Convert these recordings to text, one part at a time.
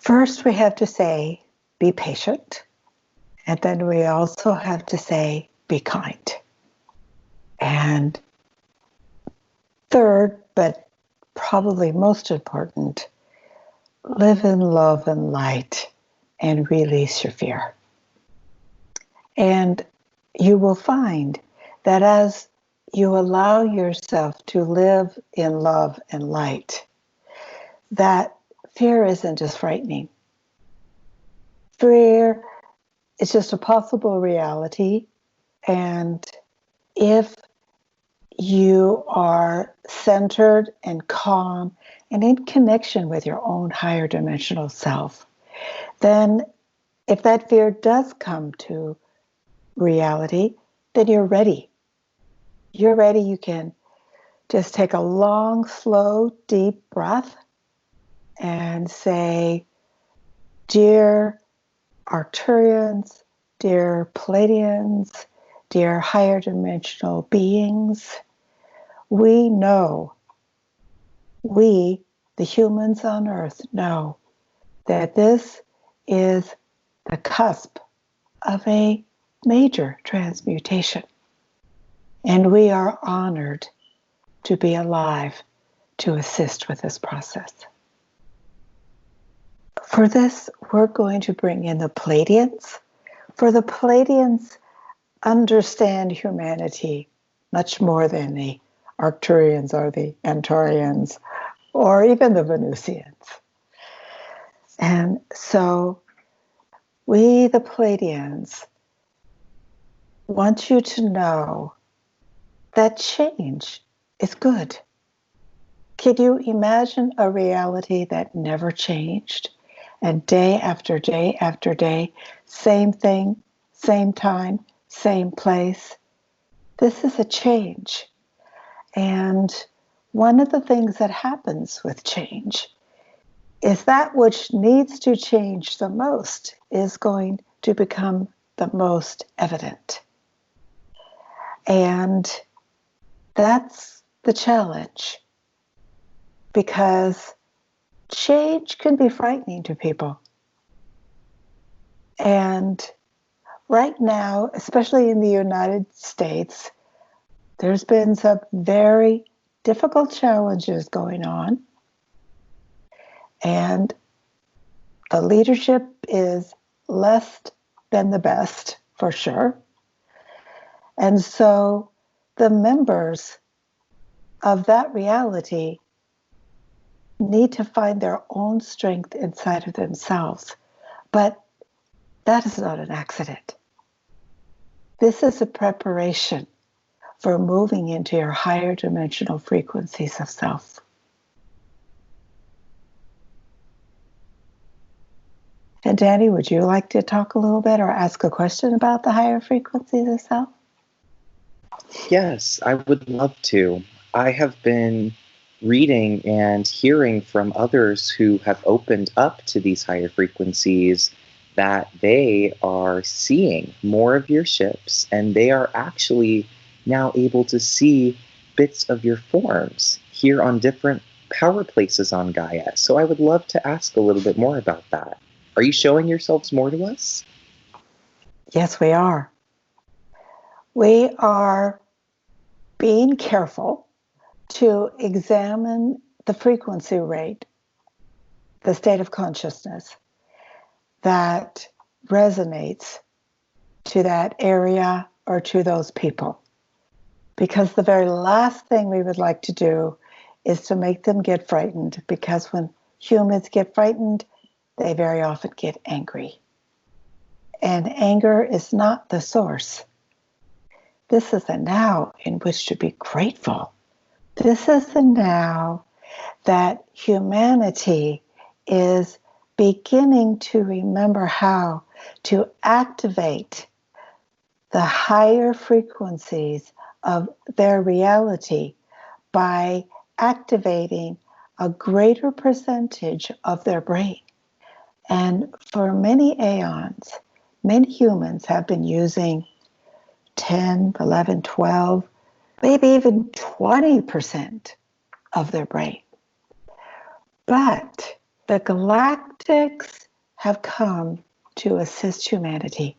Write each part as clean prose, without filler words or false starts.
First, we have to say, be patient. And then we also have to say, be kind. And third, but probably most important, live in love and light and release your fear. And you will find that as you allow yourself to live in love and light, that fear isn't just frightening. Fear is just a possible reality. And if you are centered and calm and in connection with your own higher dimensional self, then if that fear does come to reality, then you're ready. You're ready. You can just take a long, slow, deep breath and say, dear Arcturians, dear Pleiadians, dear higher dimensional beings, we know, we, the humans on Earth, know that this is the cusp of a major transmutation. And we are honored to be alive to assist with this process. For this, we're going to bring in the Pleiadians. For the Pleiadians understand humanity much more than the Arcturians or the Antaurians or even the Venusians. And so we, the Pleiadians, want you to know that change is good. Can you imagine a reality that never changed? And day after day after day, same thing, same time, same place. This is a change. And one of the things that happens with change is that which needs to change the most is going to become the most evident. And that's the challenge, because change can be frightening to people. And right now, especially in the United States, there's been some very difficult challenges going on. And the leadership is less than the best, for sure. And so the members of that reality need to find their own strength inside of themselves. But that is not an accident. This is a preparation for moving into your higher dimensional frequencies of self. And Danny, would you like to talk a little bit or ask a question about the higher frequencies of self? Yes, I would love to. I have been reading and hearing from others who have opened up to these higher frequencies that they are seeing more of your ships, and they are actually now able to see bits of your forms here on different power places on Gaia. So I would love to ask a little bit more about that. Are you showing yourselves more to us? Yes, we are. We are being careful to examine the frequency rate, the state of consciousness that resonates to that area or to those people. Because the very last thing we would like to do is to make them get frightened, because when humans get frightened, they very often get angry. And anger is not the source. This is the now in which to be grateful. This is the now that humanity is beginning to remember how to activate the higher frequencies of their reality by activating a greater percentage of their brain. And for many aeons, many humans have been using 10, 11, 12, maybe even 20% of their brain. But the galactics have come to assist humanity.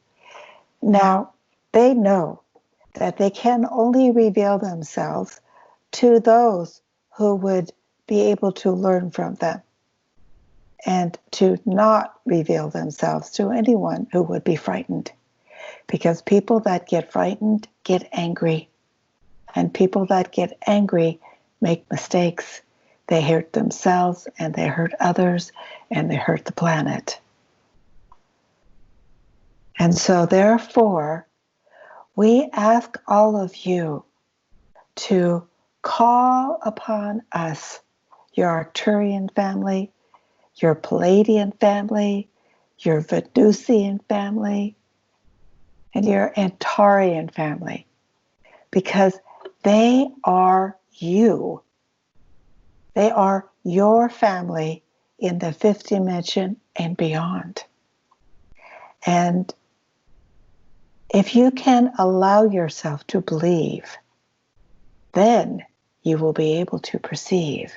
Now, they know that they can only reveal themselves to those who would be able to learn from them, and to not reveal themselves to anyone who would be frightened. Because people that get frightened get angry, and people that get angry make mistakes. They hurt themselves, and they hurt others, and they hurt the planet. And so therefore, we ask all of you to call upon us, your Arcturian family, your Palladian family, your Venusian family, and your Antarian family, because they are you. They are your family in the fifth dimension and beyond. And if you can allow yourself to believe, then you will be able to perceive.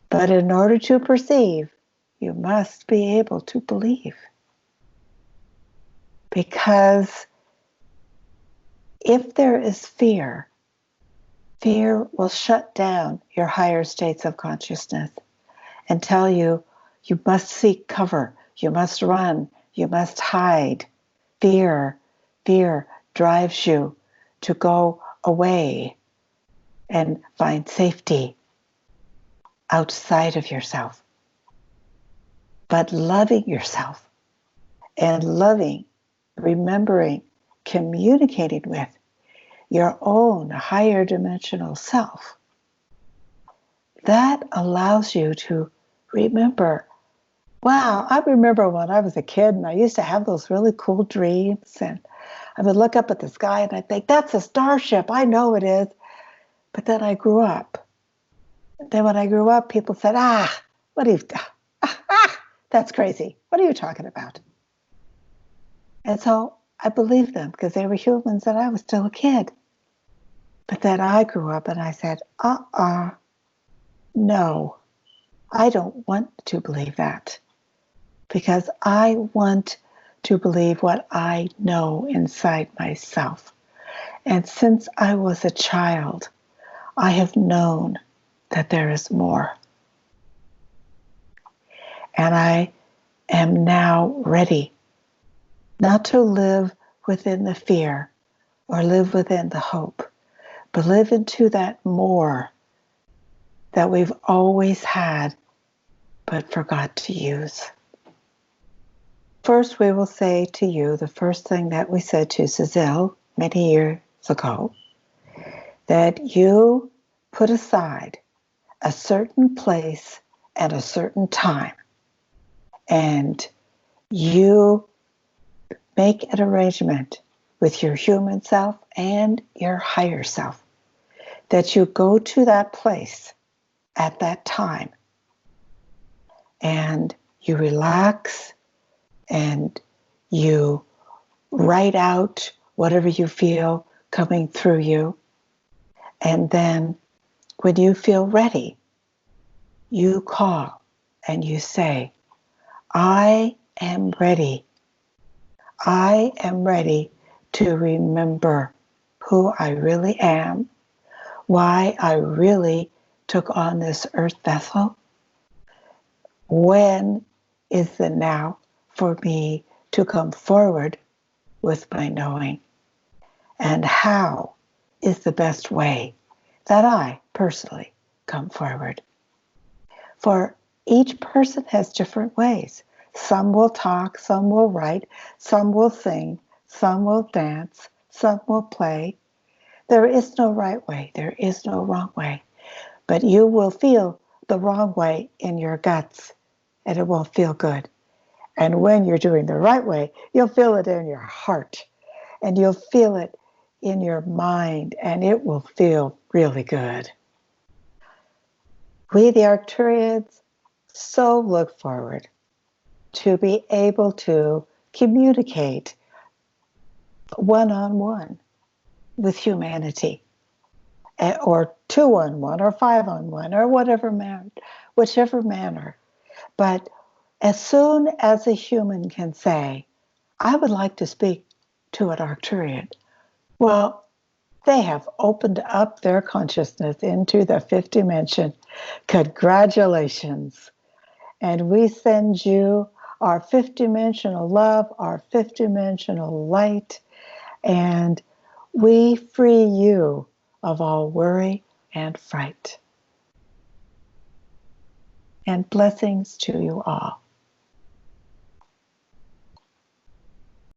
But in order to perceive, you must be able to believe. Because if there is fear, fear will shut down your higher states of consciousness and tell you, you must seek cover, you must run, you must hide. Fear drives you to go away and find safety outside of yourself. But loving yourself and loving, remembering, communicating with your own higher dimensional self, that allows you to remember, wow, I remember when I was a kid and I used to have those really cool dreams, and I would look up at the sky and I'd think, that's a starship, I know it is. But then I grew up. Then when I grew up, people said, what are you, that's crazy. What are you talking about? And so I believed them because they were humans and I was still a kid. But then I grew up and I said, no, I don't want to believe that, because I want to believe what I know inside myself. And since I was a child, I have known that there is more. And I am now ready not to live within the fear or live within the hope, but live into that more that we've always had but forgot to use. First, we will say to you the first thing that we said to Suzanne many years ago, that you put aside a certain place at a certain time, and you make an arrangement with your human self and your higher self that you go to that place at that time, and you relax and you write out whatever you feel coming through you. And then when you feel ready, you call and you say, I am ready. I am ready to remember who I really am, why I really took on this earth vessel. When is the now for me to come forward with my knowing? And how is the best way that I personally come forward? For each person has different ways. Some will talk, some will write, some will sing, some will dance, some will play. There is no right way, there is no wrong way. But you will feel the wrong way in your guts, and it won't feel good. And when you're doing the right way, you'll feel it in your heart, and you'll feel it in your mind, and it will feel really good. We, the Arcturians, so look forward to be able to communicate one-on-one with humanity, or two-on-one, or five-on-one, or whichever manner. But As soon as a human can say, I would like to speak to an Arcturian, well, they have opened up their consciousness into the fifth dimension. Congratulations. And we send you our fifth dimensional love, our fifth dimensional light, and we free you of all worry and fright. And blessings to you all.